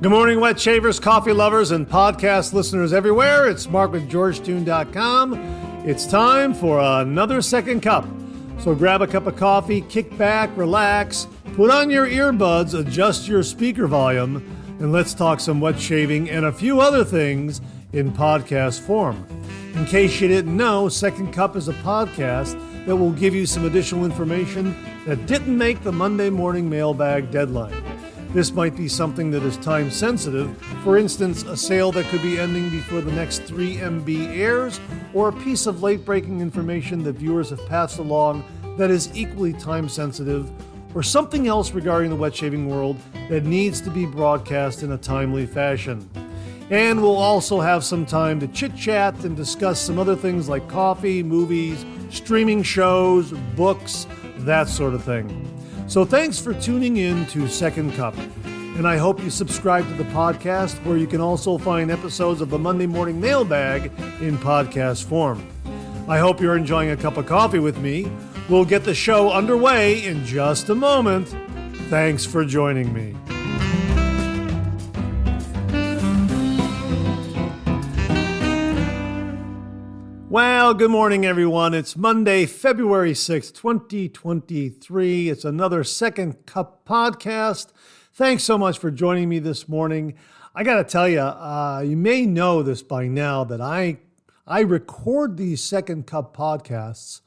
Good morning, wet shavers, coffee lovers, and podcast listeners everywhere. It's Mark with GeorgeToon.com. It's time for another second cup. So grab a cup of coffee, kick back, relax, put on your earbuds, adjust your speaker volume, and let's talk some wet shaving and a few other things in podcast form. In case you didn't know, Second Cup is a podcast that will give you some additional information that didn't make the Monday morning mailbag deadline. This might be something that is time sensitive, for instance, a sale that could be ending before the next 3 MB airs, or a piece of late-breaking information that viewers have passed along that is equally time sensitive, or something else regarding the wet shaving world that needs to be broadcast in a timely fashion. And we'll also have some time to chit-chat and discuss some other things like coffee, movies, streaming shows, books, that sort of thing. So thanks for tuning in to Second Cup, and I hope you subscribe to the podcast where you can also find episodes of the Monday Morning Mailbag in podcast form. I hope you're enjoying a cup of coffee with me. We'll get the show underway in just a moment. Thanks for joining me. Well, good morning, everyone. It's Monday, February 6th, 2023. It's another Second Cup podcast. Thanks so much for joining me this morning. I got to tell you, you may know this by now that I record these Second Cup podcasts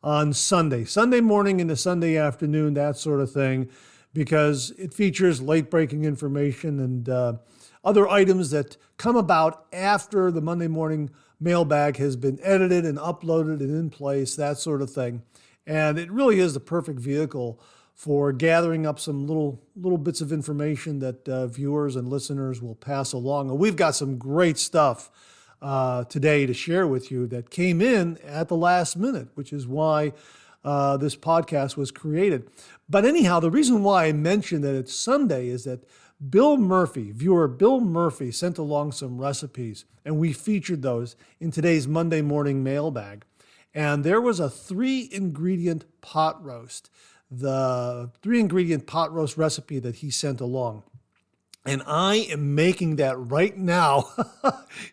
on Sunday morning into Sunday afternoon, that sort of thing, because it features late-breaking information and other items that come about after the Monday morning mailbag has been edited and uploaded and in place, that sort of thing. And it really is the perfect vehicle for gathering up some little bits of information that viewers and listeners will pass along. And we've got some great stuff today to share with you that came in at the last minute, which is why this podcast was created. But anyhow, the reason why I mentioned that it's Sunday is that viewer Bill Murphy sent along some recipes, and we featured those in today's Monday morning mailbag. And there was a 3-ingredient pot roast, the 3-ingredient pot roast recipe that he sent along. And I am making that right now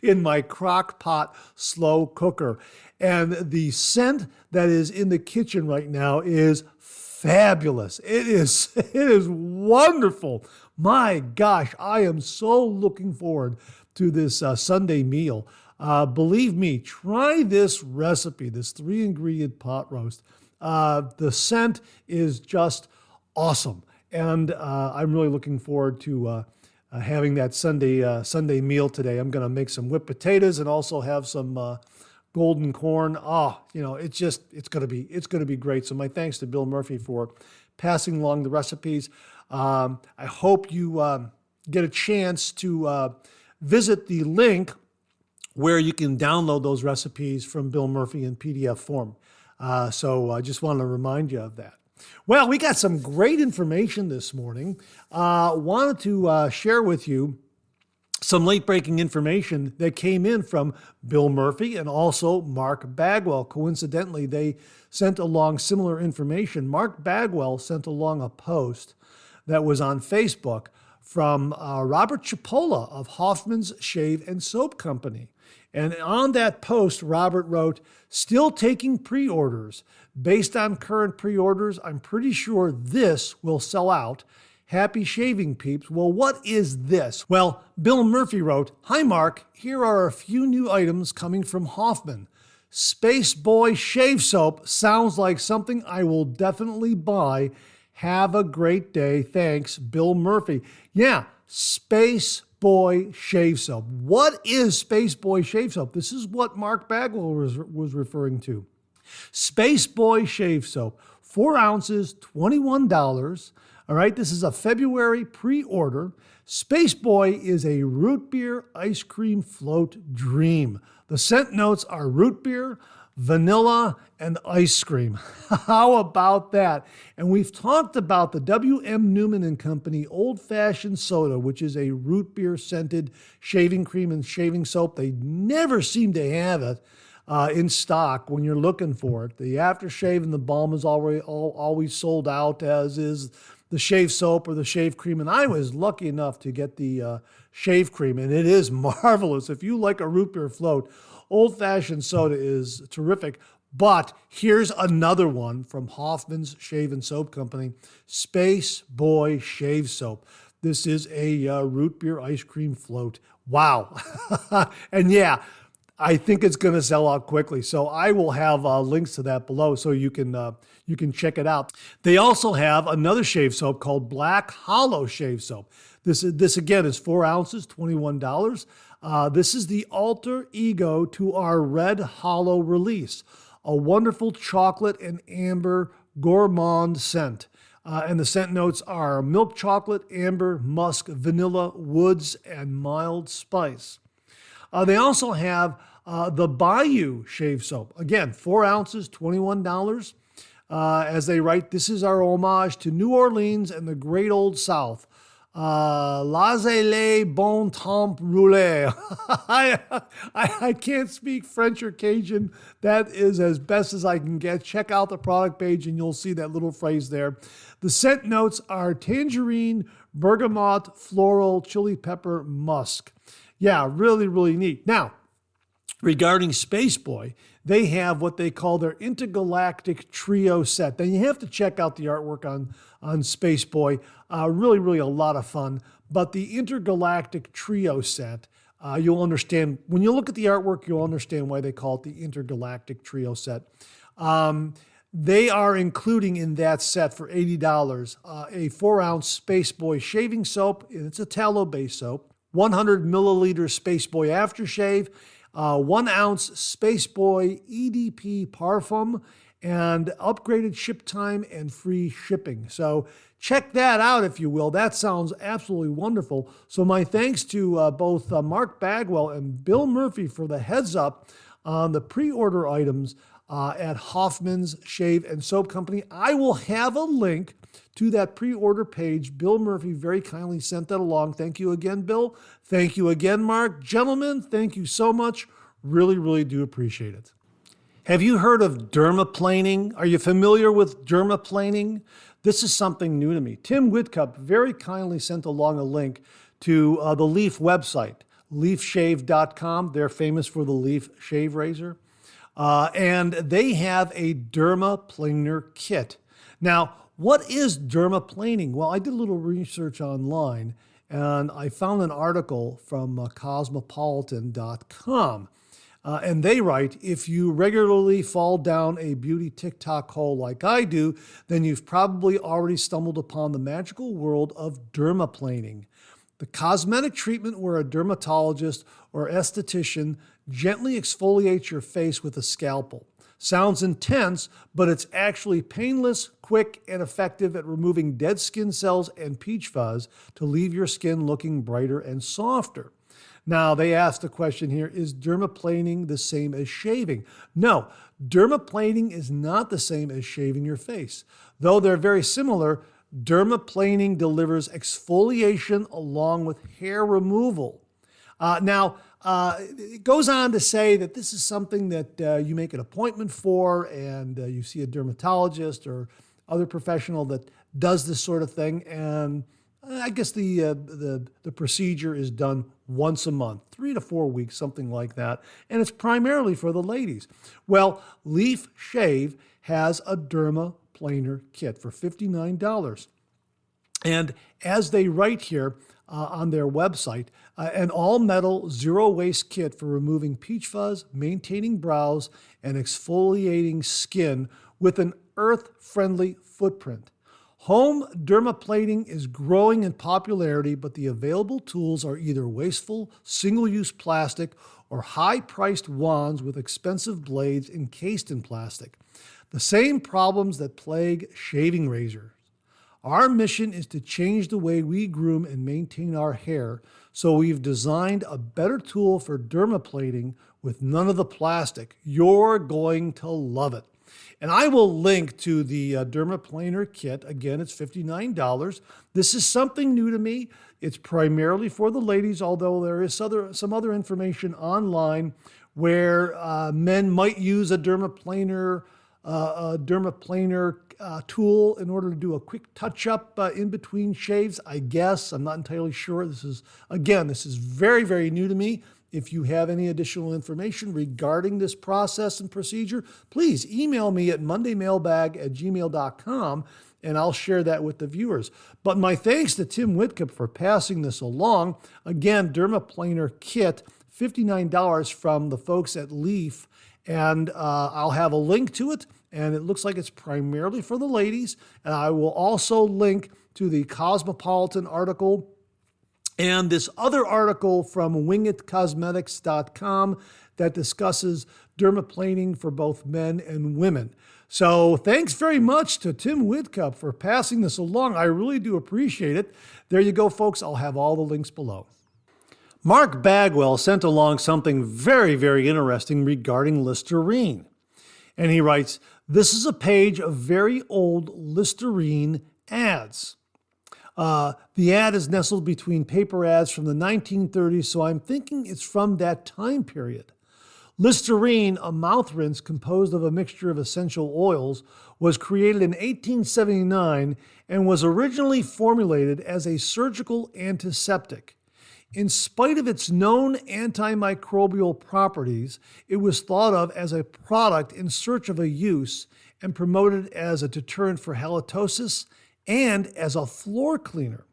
in my crock pot slow cooker. And the scent that is in the kitchen right now is fabulous. It is wonderful. My gosh, I am so looking forward to this Sunday meal. Believe me, try this recipe, this 3-ingredient pot roast. The scent is just awesome. And I'm really looking forward to having that Sunday meal today. I'm going to make some whipped potatoes and also have some golden corn. It's going to be great. So my thanks to Bill Murphy for passing along the recipes. I hope you get a chance to visit the link where you can download those recipes from Bill Murphy in PDF form. So I just want to remind you of that. Well, we got some great information this morning. Wanted to share with you some late-breaking information that came in from Bill Murphy and also Mark Bagwell. Coincidentally, they sent along similar information. Mark Bagwell sent along a post that was on Facebook from Robert Chipola of Hoffman's Shave and Soap Company. And on that post, Robert wrote, "Still taking pre-orders. Based on current pre-orders, I'm pretty sure this will sell out. Happy shaving, peeps." Well, what is this? Well, Bill Murphy wrote, "Hi, Mark. Here are a few new items coming from Hoffman. Space Boy Shave Soap sounds like something I will definitely buy. Have a great day. Thanks, Bill Murphy." Yeah, Space Boy Shave Soap. What is Space Boy Shave Soap? This is what Mark Bagwell was referring to. Space Boy Shave Soap, 4 ounces, $21. All right, this is a February pre-order. Space Boy is a root beer ice cream float dream. The scent notes are root beer, vanilla, and ice cream. How about that? And we've talked about the W.M. Newman and Company Old Fashioned Soda, which is a root beer scented shaving cream and shaving soap. They never seem to have it in stock when you're looking for it. The aftershave and the balm is always sold out, as is the shave soap or the shave cream. And I was lucky enough to get the shave cream, and it is marvelous. If you like a root beer float, old-fashioned soda is terrific. But here's another one from Hoffman's Shave and Soap Company, Space Boy Shave Soap. This is a root beer ice cream float. Wow. And yeah, I think it's going to sell out quickly. So I will have links to that below so you can check it out. They also have another shave soap called Black Hollow Shave Soap. This again is 4 ounces, $21. This is the alter ego to our Red Hollow release, a wonderful chocolate and amber gourmand scent. And the scent notes are milk chocolate, amber, musk, vanilla, woods, and mild spice. They also have the Bayou Shave Soap. Again, 4 ounces, $21. As they write, this is our homage to New Orleans and the great old South. Laissez-les bon temps rouler. I can't speak French or Cajun. That is as best as I can get. Check out the product page and you'll see that little phrase there. The scent notes are tangerine, bergamot, floral, chili pepper, musk. Yeah, really, really neat. Now, regarding Space Boy, they have what they call their Intergalactic Trio set. Then you have to check out the artwork on Space Boy. Really, really a lot of fun. But the Intergalactic Trio set, you'll understand, when you look at the artwork, you'll understand why they call it the Intergalactic Trio set. They are including in that set for $80 a 4-ounce Space Boy shaving soap. It's a tallow-based soap. 100 milliliter Space Boy aftershave, 1 ounce Space Boy EDP parfum, and upgraded ship time and free shipping. So check that out, if you will. That sounds absolutely wonderful. So my thanks to both Mark Bagwell and Bill Murphy for the heads up on the pre-order items at Hoffman's Shave and Soap Company. I will have a link to that pre-order page. Bill Murphy very kindly sent that along. Thank you again, Bill. Thank you again, Mark. Gentlemen, thank you so much. Really, really do appreciate it. Have you heard of dermaplaning? Are you familiar with dermaplaning? This is something new to me. Tim Whitcup very kindly sent along a link to the Leaf website, leafshave.com. They're famous for the Leaf shave razor. And they have a dermaplaner kit. Now, what is dermaplaning? Well, I did a little research online and I found an article from cosmopolitan.com. And they write, if you regularly fall down a beauty TikTok hole like I do, then you've probably already stumbled upon the magical world of dermaplaning, the cosmetic treatment where a dermatologist or esthetician gently exfoliates your face with a scalpel. Sounds intense, but it's actually painless, quick, and effective at removing dead skin cells and peach fuzz to leave your skin looking brighter and softer. Now, they asked the question here, is dermaplaning the same as shaving? No, dermaplaning is not the same as shaving your face. Though they're very similar, dermaplaning delivers exfoliation along with hair removal. It goes on to say that this is something that you make an appointment for and you see a dermatologist or other professional that does this sort of thing. And I guess the procedure is done once a month, 3 to 4 weeks, something like that. And it's primarily for the ladies. Well, Leaf Shave has a dermaplaner kit for $59. And as they write here on their website, an all-metal, zero-waste kit for removing peach fuzz, maintaining brows, and exfoliating skin with an earth-friendly footprint. Home dermaplaning is growing in popularity, but the available tools are either wasteful, single-use plastic, or high-priced wands with expensive blades encased in plastic. The same problems that plague shaving razors. Our mission is to change the way we groom and maintain our hair, so we've designed a better tool for dermaplaning with none of the plastic. You're going to love it. And I will link to the dermaplaner kit. Again, it's $59. This is something new to me. It's primarily for the ladies, although there is some other information online where men might use a dermaplaner tool in order to do a quick touch-up in between shaves, I guess. I'm not entirely sure. This is very, very new to me. If you have any additional information regarding this process and procedure, please email me at mondaymailbag@gmail.com, and I'll share that with the viewers. But my thanks to Tim Whitcup for passing this along. Again, Dermaplaner Kit, $59 from the folks at Leaf, and I'll have a link to it, and it looks like it's primarily for the ladies. And I will also link to the Cosmopolitan article and this other article from wingitcosmetics.com that discusses dermaplaning for both men and women. So thanks very much to Tim Whitcup for passing this along. I really do appreciate it. There you go, folks. I'll have all the links below. Mark Bagwell sent along something very, very interesting regarding Listerine. And he writes, this is a page of very old Listerine ads. The ad is nestled between paper ads from the 1930s, so I'm thinking it's from that time period. Listerine, a mouth rinse composed of a mixture of essential oils, was created in 1879 and was originally formulated as a surgical antiseptic. In spite of its known antimicrobial properties, it was thought of as a product in search of a use and promoted as a deterrent for halitosis and as a floor cleaner.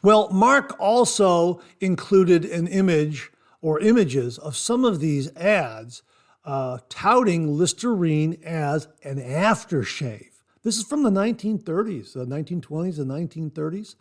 Well, Mark also included an image or images of some of these ads touting Listerine as an aftershave. This is from the 1930s, the 1920s and 1930s.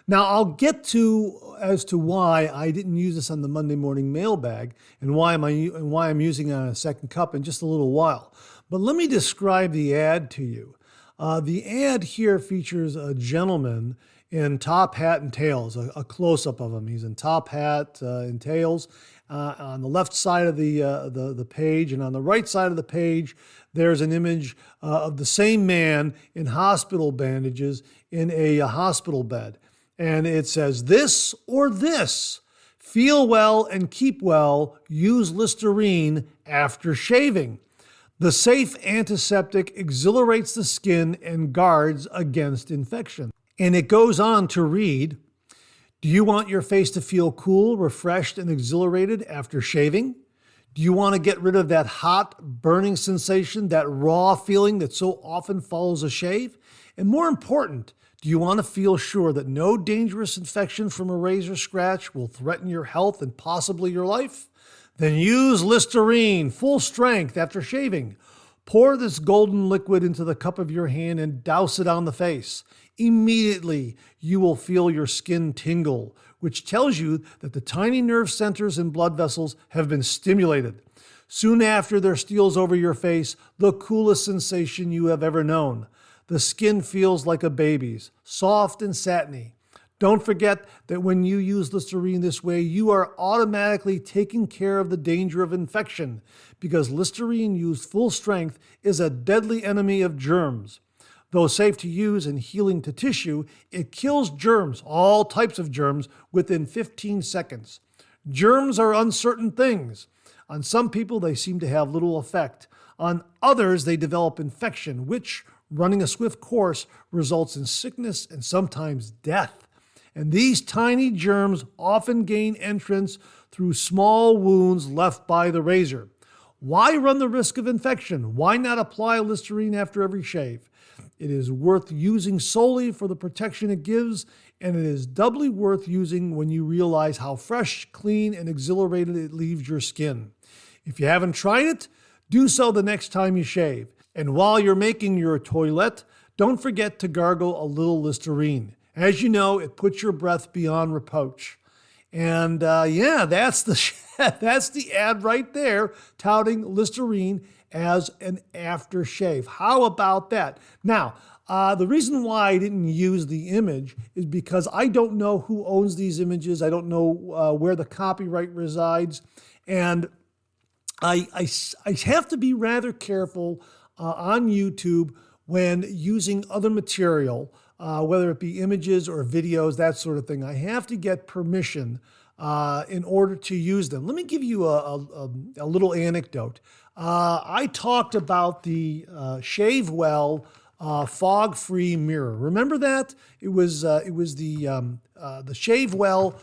Now, I'll get to as to why I didn't use this on the Monday morning mailbag and why I'm using it on a second cup in just a little while. But let me describe the ad to you. The ad here features a gentleman in top hat and tails, a close-up of him. He's in top hat and tails on the left side of the page, and on the right side of the page, there's an image of the same man in hospital bandages in a hospital bed. And it says, this or this, feel well and keep well, use Listerine after shaving. The safe antiseptic exhilarates the skin and guards against infection. And it goes on to read, do you want your face to feel cool, refreshed, and exhilarated after shaving? Do you want to get rid of that hot, burning sensation, that raw feeling that so often follows a shave? And more important, do you want to feel sure that no dangerous infection from a razor scratch will threaten your health and possibly your life? Then use Listerine, full strength after shaving. Pour this golden liquid into the cup of your hand and douse it on the face. Immediately, you will feel your skin tingle, which tells you that the tiny nerve centers and blood vessels have been stimulated. Soon after, there steals over your face the coolest sensation you have ever known. The skin feels like a baby's, soft and satiny. Don't forget that when you use Listerine this way, you are automatically taking care of the danger of infection, because Listerine used full strength is a deadly enemy of germs. Though safe to use and healing to tissue, it kills germs, all types of germs, within 15 seconds. Germs are uncertain things. On some people, they seem to have little effect. On others, they develop infection, which, running a swift course, results in sickness and sometimes death. And these tiny germs often gain entrance through small wounds left by the razor. Why run the risk of infection? Why not apply Listerine after every shave? It is worth using solely for the protection it gives, and it is doubly worth using when you realize how fresh, clean, and exhilarated it leaves your skin. If you haven't tried it, do so the next time you shave. And while you're making your toilette, don't forget to gargle a little Listerine. As you know, it puts your breath beyond reproach. And that's the ad right there, touting Listerine as an aftershave. How about that? Now, the reason why I didn't use the image is because I don't know who owns these images. I don't know where the copyright resides. And I have to be rather careful on YouTube when using other material, whether it be images or videos, that sort of thing. I have to get permission in order to use them. Let me give you a little anecdote. I talked about the Shave Well fog-free mirror. Remember that? It was the Shavewell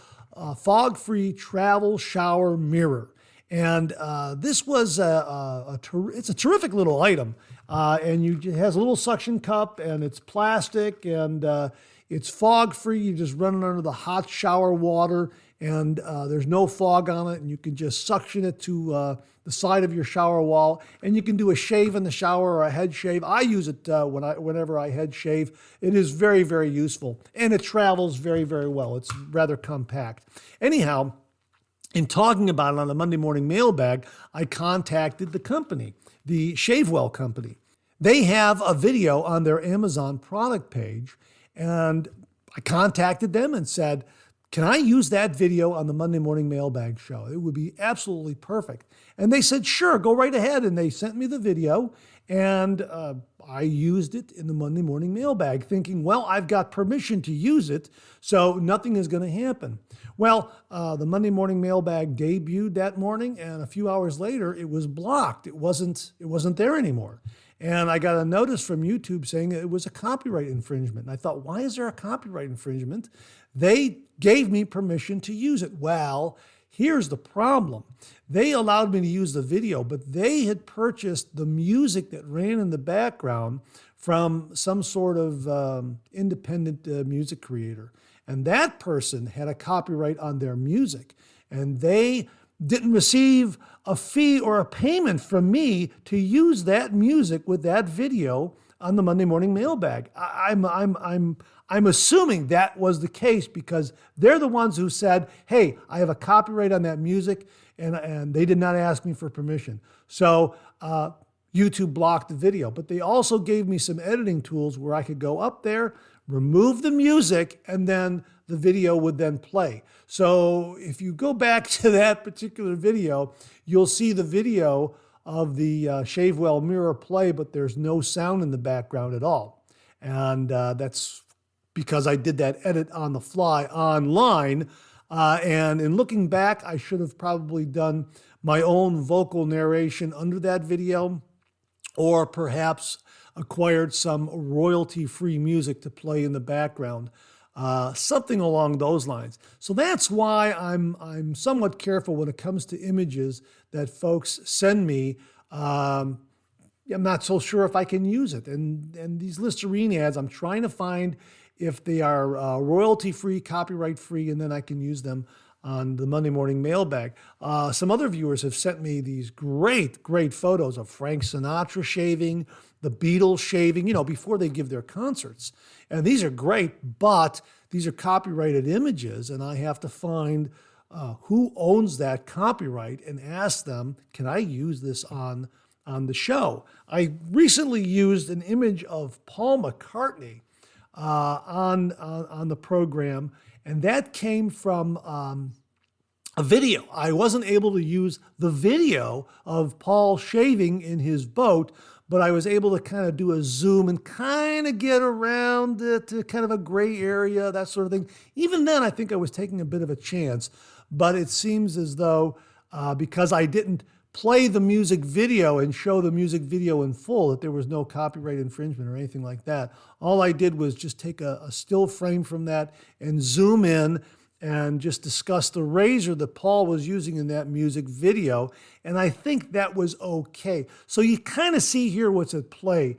fog-free travel shower mirror. And this was it's a terrific little item. It has a little suction cup, and it's plastic, and it's fog-free. You just run it under the hot shower water, and there's no fog on it, and you can just suction it to the side of your shower wall, and you can do a shave in the shower or a head shave. I use it whenever I head shave. It is very, very useful, and it travels very, very well. It's rather compact. Anyhow, in talking about it on the Monday Morning Mailbag, I contacted the company, the Shavewell company. They have a video on their Amazon product page, and I contacted them and said, can I use that video on the Monday Morning Mailbag show? It would be absolutely perfect. And they said, sure, go right ahead. And they sent me the video, and I used it in the Monday Morning Mailbag, thinking, well, I've got permission to use it, so nothing is going to happen. Well, the Monday Morning Mailbag debuted that morning, and a few hours later, it was blocked. It wasn't there anymore. And I got a notice from YouTube saying it was a copyright infringement. And I thought, why is there a copyright infringement? They gave me permission to use it. Well, here's the problem. They allowed me to use the video, but they had purchased the music that ran in the background from some sort of independent music creator. And that person had a copyright on their music. And they didn't receive a fee or a payment from me to use that music with that video on the Monday Morning Mailbag. I'm assuming that was the case because they're the ones who said, hey, I have a copyright on that music, and they did not ask me for permission. So YouTube blocked the video, but they also gave me some editing tools where I could go up there, remove the music, and then the video would then play. So if you go back to that particular video, you'll see the video of the Shavewell mirror play, but there's no sound in the background at all. And that's because I did that edit on the fly online. And in looking back, I should have probably done my own vocal narration under that video, or perhaps acquired some royalty-free music to play in the background. Something along those lines. So that's why I'm somewhat careful when it comes to images that folks send me. I'm not so sure if I can use it. And these Listerine ads, I'm trying to find if they are royalty-free, copyright-free, and then I can use them on the Monday Morning Mailbag. Some other viewers have sent me these great photos of Frank Sinatra shaving, the Beatles shaving, before they give their concerts. And these are great, but these are copyrighted images, and I have to find who owns that copyright and ask them, can I use this on the show? I recently used an image of Paul McCartney on the program, and that came from a video. I wasn't able to use the video of Paul shaving in his boat, but I was able to kind of do a zoom and kind of get around it to kind of a gray area, that sort of thing. Even then, I think I was taking a bit of a chance, but it seems as though because I didn't play the music video and show the music video in full, that there was no copyright infringement or anything like that. All I did was just take a still frame from that and zoom in and just discuss the razor that Paul was using in that music video. And I think that was okay. So you kind of see here what's at play.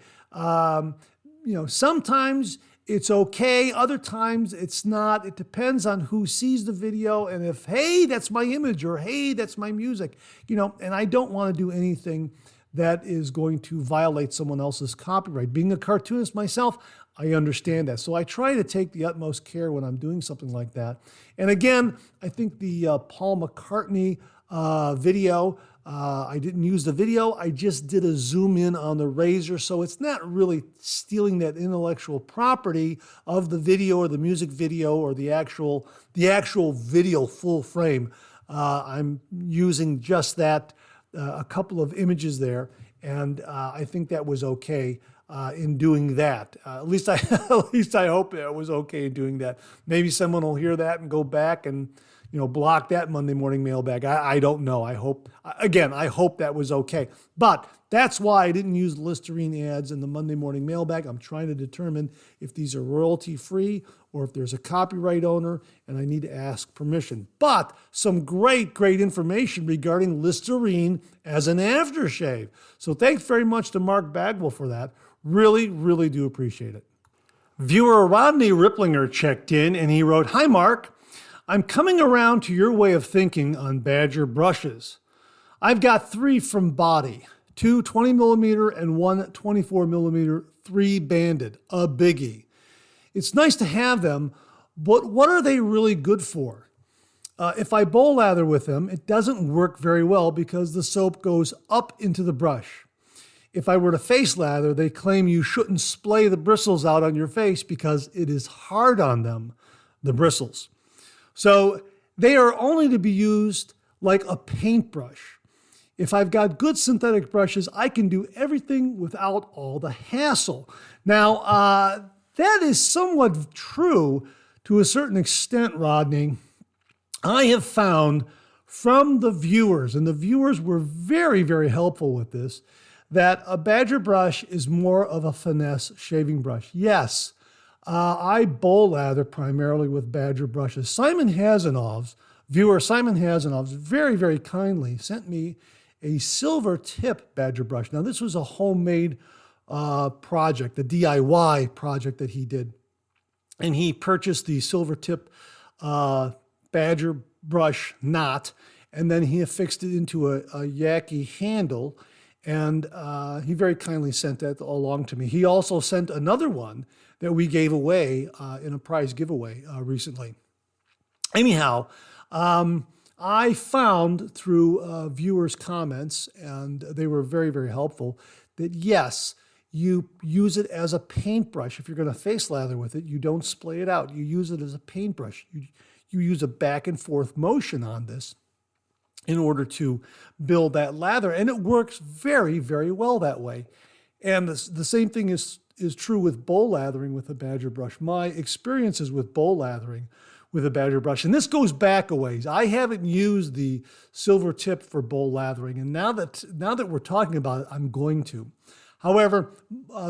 Sometimes it's okay. Other times it's not. It depends on who sees the video. And if, hey, that's my image, or hey, that's my music, and I don't want to do anything that is going to violate someone else's copyright. Being a cartoonist myself, I understand that. So I try to take the utmost care when I'm doing something like that. And again, I think the Paul McCartney video, I didn't use the video. I just did a zoom in on the razor. So it's not really stealing that intellectual property of the video or the music video or the actual video full frame. I'm using just that, a couple of images there. And I think that was okay. In doing that, at least I hope it was okay in doing that. Maybe someone will hear that and go back and block that Monday morning mailbag. I don't know. I hope that was okay. But that's why I didn't use Listerine ads in the Monday morning mailbag. I'm trying to determine if these are royalty free or if there's a copyright owner, and I need to ask permission. But some great information regarding Listerine as an aftershave. So thanks very much to Mark Bagwell for that. Really, really do appreciate it. Viewer Rodney Ripplinger checked in and he wrote, "Hi Mark, I'm coming around to your way of thinking on Badger brushes. I've got 3 from Body, 2 20 millimeter and 1 24 millimeter 3-banded, a biggie. It's nice to have them, but what are they really good for? If I bowl lather with them, it doesn't work very well because the soap goes up into the brush. If I were to face lather, they claim you shouldn't splay the bristles out on your face because it is hard on them, the bristles. So they are only to be used like a paintbrush. If I've got good synthetic brushes, I can do everything without all the hassle." Now, that is somewhat true to a certain extent, Rodney. I have found from the viewers, and the viewers were very, very helpful with this, that a Badger brush is more of a finesse shaving brush. Yes, I bowl lather primarily with Badger brushes. Viewer Simon Hasenovs very, very kindly sent me a silver tip Badger brush. Now, this was a homemade project, the DIY project that he did. And he purchased the silver tip Badger brush knot, and then he affixed it into a Yaki handle, and he very kindly sent that along to me. He also sent another one that we gave away in a prize giveaway recently. Anyhow, I found through viewers' comments, and they were very, very helpful, that yes, you use it as a paintbrush. If you're going to face lather with it, you don't splay it out. You use it as a paintbrush. You use a back and forth motion on this in order to build that lather. And it works very, very well that way. And the same thing is true with bowl lathering with a Badger brush. My experiences with bowl lathering with a Badger brush, and this goes back a ways. I haven't used the silver tip for bowl lathering, and now that we're talking about it, I'm going to. However,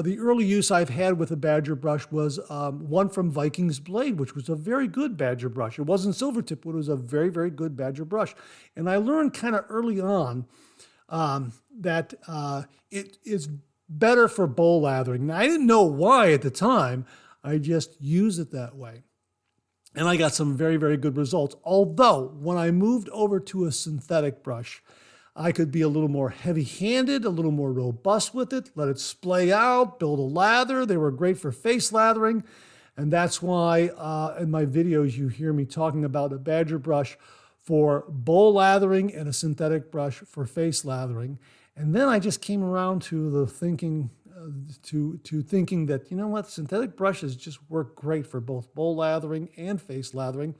the early use I've had with a Badger brush was one from Viking's Blade, which was a very good Badger brush. It wasn't silver tip, but it was a very, very good Badger brush. And I learned kind of early on that it is better for bowl lathering. Now, I didn't know why at the time. I just used it that way. And I got some very, very good results. Although, when I moved over to a synthetic brush, I could be a little more heavy-handed, a little more robust with it, let it splay out, build a lather. They were great for face lathering. And that's why in my videos you hear me talking about a Badger brush for bowl lathering and a synthetic brush for face lathering. And then I just came around to the thinking, thinking that, you know what, synthetic brushes just work great for both bowl lathering and face lathering.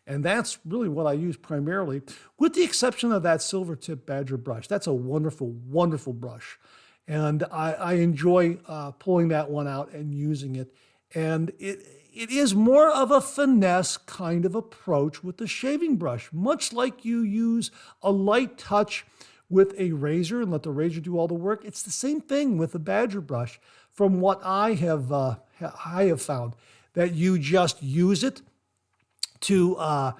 And that's really what I use primarily, with the exception of that silver tip Badger brush. That's a wonderful, wonderful brush. And I enjoy pulling that one out and using it. And it is more of a finesse kind of approach with the shaving brush, much like you use a light touch with a razor and let the razor do all the work. It's the same thing with the Badger brush from what I have found, that you just use it to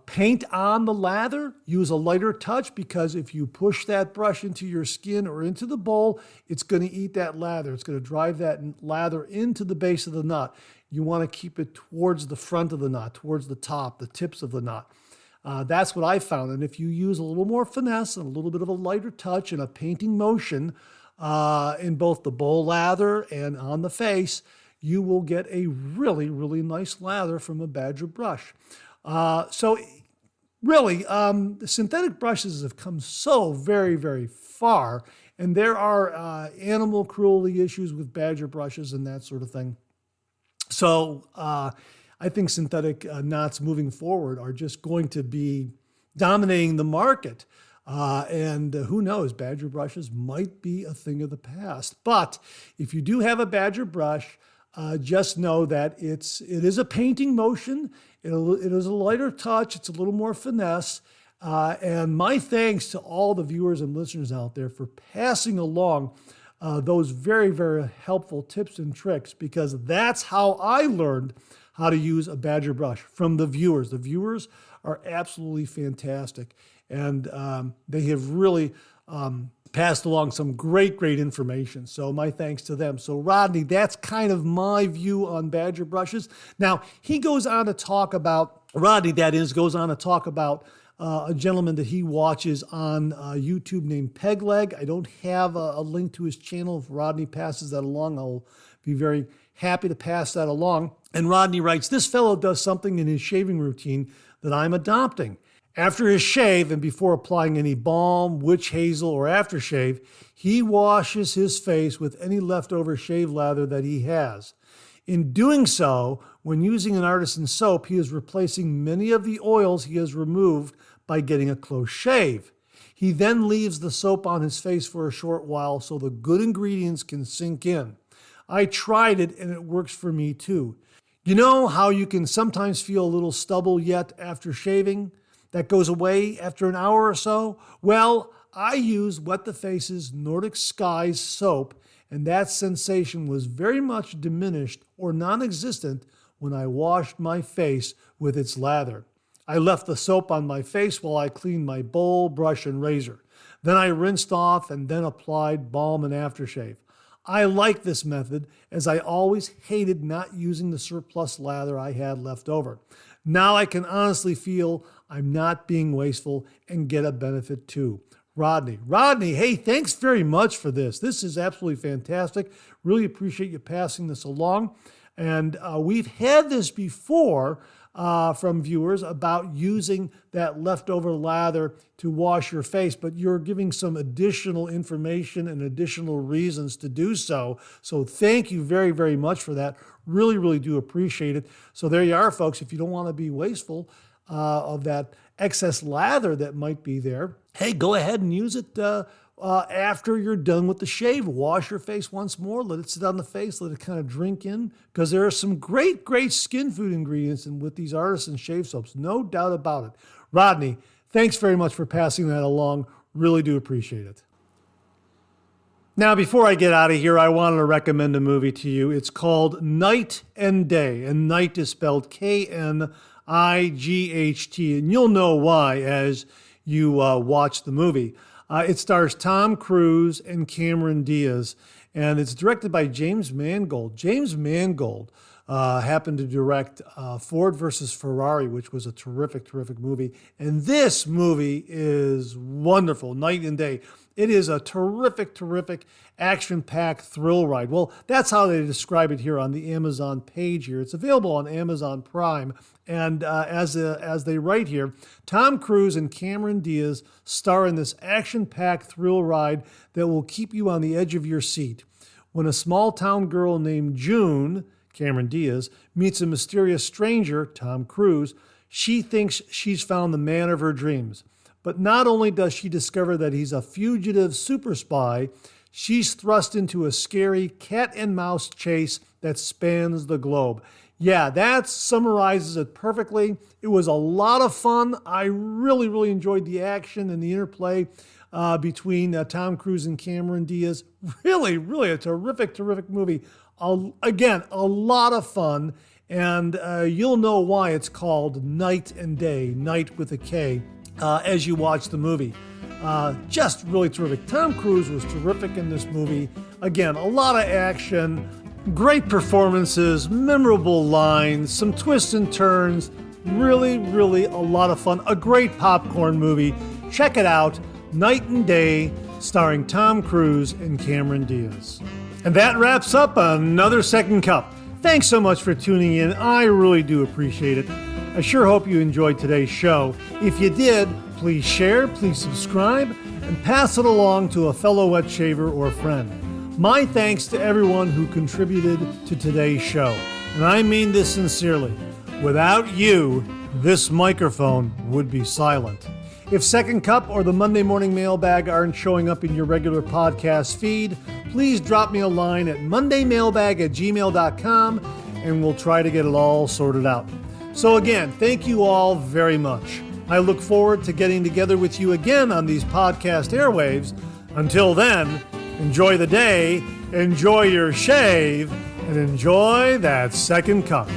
paint on the lather, use a lighter touch, because if you push that brush into your skin or into the bowl, it's going to eat that lather. It's going to drive that lather into the base of the knot. You want to keep it towards the front of the knot, towards the top, the tips of the knot. That's what I found. And if you use a little more finesse and a little bit of a lighter touch and a painting motion in both the bowl lather and on the face, you will get a really, really nice lather from a Badger brush. So really, the synthetic brushes have come so very, very far, and there are animal cruelty issues with Badger brushes and that sort of thing. So I think synthetic knots moving forward are just going to be dominating the market. And who knows, Badger brushes might be a thing of the past. But if you do have a Badger brush, just know that it is a painting motion. It is a lighter touch. It's a little more finesse. And my thanks to all the viewers and listeners out there for passing along those very, very helpful tips and tricks, because that's how I learned how to use a Badger brush, from the viewers. The viewers are absolutely fantastic, and they have really passed along some great information. So my thanks to them. So Rodney, that's kind of my view on Badger brushes. Now, he goes on to talk about, Rodney, that is, goes on to talk about a gentleman that he watches on YouTube named Pegleg. I don't have a link to his channel. If Rodney passes that along, I'll be very happy to pass that along. And Rodney writes, this fellow does something in his shaving routine that I'm adopting. After his shave and before applying any balm, witch hazel, or aftershave, he washes his face with any leftover shave lather that he has. In doing so, when using an artisan soap, he is replacing many of the oils he has removed by getting a close shave. He then leaves the soap on his face for a short while so the good ingredients can sink in. I tried it and it works for me too. You know how you can sometimes feel a little stubble yet after shaving? That goes away after an hour or so? Well, I used Wet the Face's Nordic Skies soap, and that sensation was very much diminished or non-existent when I washed my face with its lather. I left the soap on my face while I cleaned my bowl, brush, and razor. Then I rinsed off and then applied balm and aftershave. I like this method, as I always hated not using the surplus lather I had left over. Now I can honestly feel I'm not being wasteful and get a benefit too. Rodney, hey, thanks very much for this. This is absolutely fantastic. Really appreciate you passing this along. And we've had this before from viewers about using that leftover lather to wash your face, but you're giving some additional information and additional reasons to do so. So thank you very, very much for that. Really do appreciate it. So there you are, folks. If you don't want to be wasteful of that excess lather that might be there, hey, go ahead and use it after you're done with the shave. Wash your face once more, let it sit on the face, let it kind of drink in, because there are some great skin food ingredients with these artisan shave soaps, no doubt about it. Rodney, thanks very much for passing that along. Really do appreciate it. Now, before I get out of here, I wanted to recommend a movie to you. It's called Night and Day, and night is spelled K-N-I-G-H-T, and you'll know why as you watch the movie. It stars Tom Cruise and Cameron Diaz, and it's directed by James Mangold. James Mangold happened to direct Ford versus Ferrari, which was a terrific movie. And this movie is wonderful, Night and Day. It is a terrific action-packed thrill ride. Well, that's how they describe it here on the Amazon page here. It's available on Amazon Prime. And as they write here, Tom Cruise and Cameron Diaz star in this action-packed thrill ride that will keep you on the edge of your seat. When a small-town girl named June, Cameron Diaz, meets a mysterious stranger, Tom Cruise, she thinks she's found the man of her dreams. But not only does she discover that he's a fugitive super spy, she's thrust into a scary cat and mouse chase that spans the globe. Yeah, that summarizes it perfectly. It was a lot of fun. I really enjoyed the action and the interplay between Tom Cruise and Cameron Diaz. Really a terrific movie. Again, a lot of fun, and you'll know why it's called Night and Day, night with a K, as you watch the movie. Just really terrific. Tom Cruise was terrific in this movie. Again, a lot of action, great performances, memorable lines, some twists and turns. Really a lot of fun. A great popcorn movie. Check it out, Night and Day, starring Tom Cruise and Cameron Diaz. And that wraps up another Second Cup. Thanks so much for tuning in. I really do appreciate it. I sure hope you enjoyed today's show. If you did, please share, please subscribe, and pass it along to a fellow wet shaver or friend. My thanks to everyone who contributed to today's show. And I mean this sincerely. Without you, this microphone would be silent. If Second Cup or the Monday Morning Mailbag aren't showing up in your regular podcast feed, please drop me a line at mondaymailbag@gmail.com and we'll try to get it all sorted out. So again, thank you all very much. I look forward to getting together with you again on these podcast airwaves. Until then, enjoy the day, enjoy your shave, and enjoy that second cup.